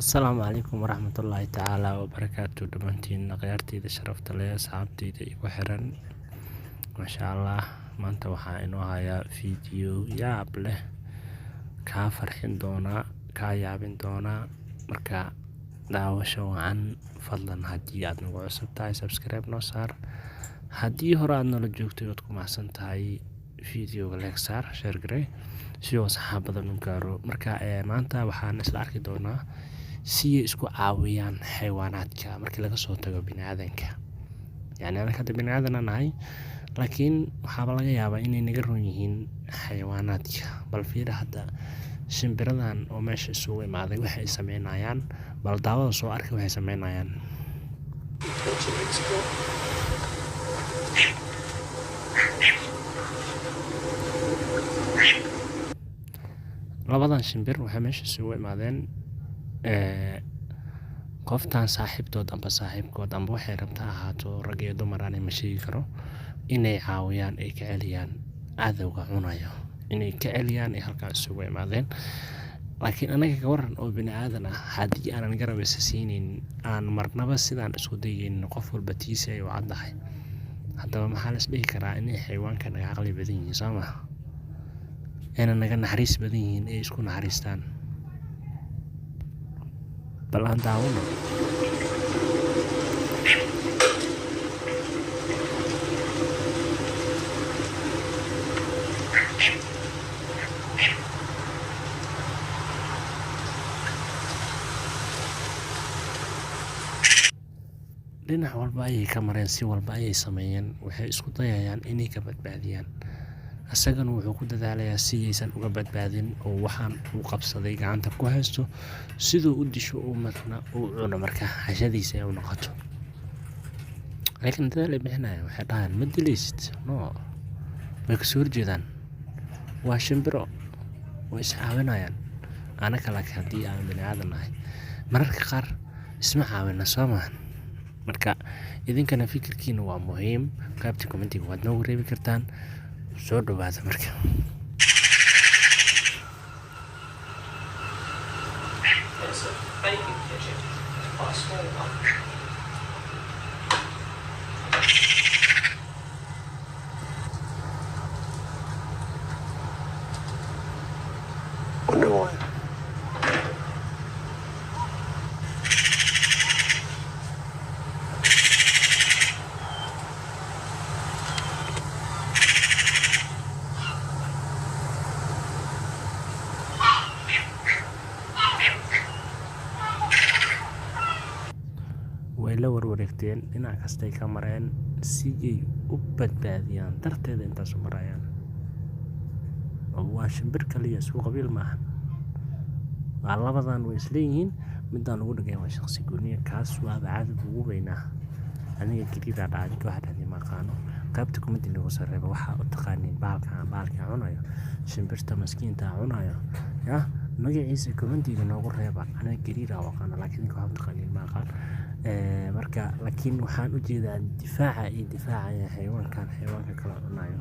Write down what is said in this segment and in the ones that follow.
Asalaamu calaykum waraxmatullaahi tacaala wabarakaatu dhammaantiin akhyaarteyda sharafta leh asxaabteyda igu xiran maasha allah maanta waxaa inoo hayaa fiideo yaab leh kaa farxin doona kaa yaabin doona marka daawasho wacan fadlan haddii aad nagu cusub tahay subscribe noo saar haddii hore aad nala joogtay ood ku mahadsan tahay fiideoga like saar share garee si oo saxaabada u gaaro marka maanta waxaan isla arki doonaa si ay isku caawiyaan xayawaanaadka markii laga soo tago bini'aadanka yacni anaga hadda bini'aadan aan nahay laakiin waxaaba laga yaabaa inay naga roon yihiin xayawaanaadka bal fiiri hadda shimbiradan oo meesha isugu imaaday waxay sameynayaan bal daawada soo arkay waxay sameynayaan labadan shimbir waxay meesha isugu imaadeen qoftaan saaxiibtood amba saaxiibkood amba waxay rabta ahaato rag iyo dumar aanay ma sheegi karo inay caawiyaan ay ka celiyaan cadowga cunayo inay ka celiyaan ay halkaan isugu imaadeen laakiin anaga ka waran oo bini'aadan ah haddii aanan garab isa siinin aan marnaba sidaan isku dayaynin qof walba tiisi ay u caddahay haddaba maxaa la isdhihi karaa inay xayawaanka naga caqli badan yihiin soo ma ayna naga naxariis badan yihiin ay isku naxariistaan bal aan daawano dhinac walba ayay ka mareen si walba ayay sameeyeen waxay isku dayayaan inay ka badbaadiyaan asagana wuxuu ku dadaalayaa si aysan uga badbaadin oo waxaan uu qabsaday gacanta ku haysto siduu u disho uu marna uu cuno marka hashadiisa ay u noqoto laakiin dadaal ay bixinayaan waxay dhahaan ma dilaysid no way kasoo horjeedaan waa shimbiro way iscaawinayaan anaka laakiin haddii aan bini'aadan nahay mararka qaar isma caawina soo maahan marka idinkana fikirkiina waa muhiim qaybta commentiga waad noogu reebi kartaan soo dhawaada marka Wonder why. way la warwareegteen dhinac kastay ka mareen si ay u badbaadiyaan darteeda intaas u marayaan waa shimbir kaliya isku qabiil maaha waa labadan way isleeyihiin midaan ugu dhagayn waa shaqsi gooniya kaas waaba caadad ugu weynaa aniga gariiraa dhacay waxa dhahday maqaano qaybta kumadi lagu sareeba waxaa u taqaaniin baalka cunayo shimbirta maskiinta cunayo ya magaciisa commentiga noogu reeba aniga gariiraa waqaano laakiin ninka waxaa u taqaaniin maqaan marka laakiin waxaan u jeedaa difaaca ay difaacayaan xayawaanka kala cunayo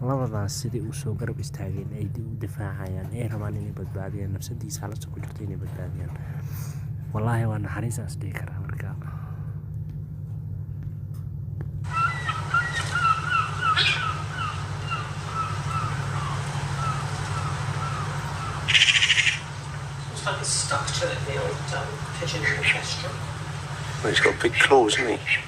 labadaas sidii uu soo garab istaageen ay u difaacayaan ay rabaan inay badbaadiyaan nafsadiisa halasta ku jirta inay badbaadiyaan wallaahi waa naxariisaas dhihi karaa marka Well, he's got big claws, hasn't he?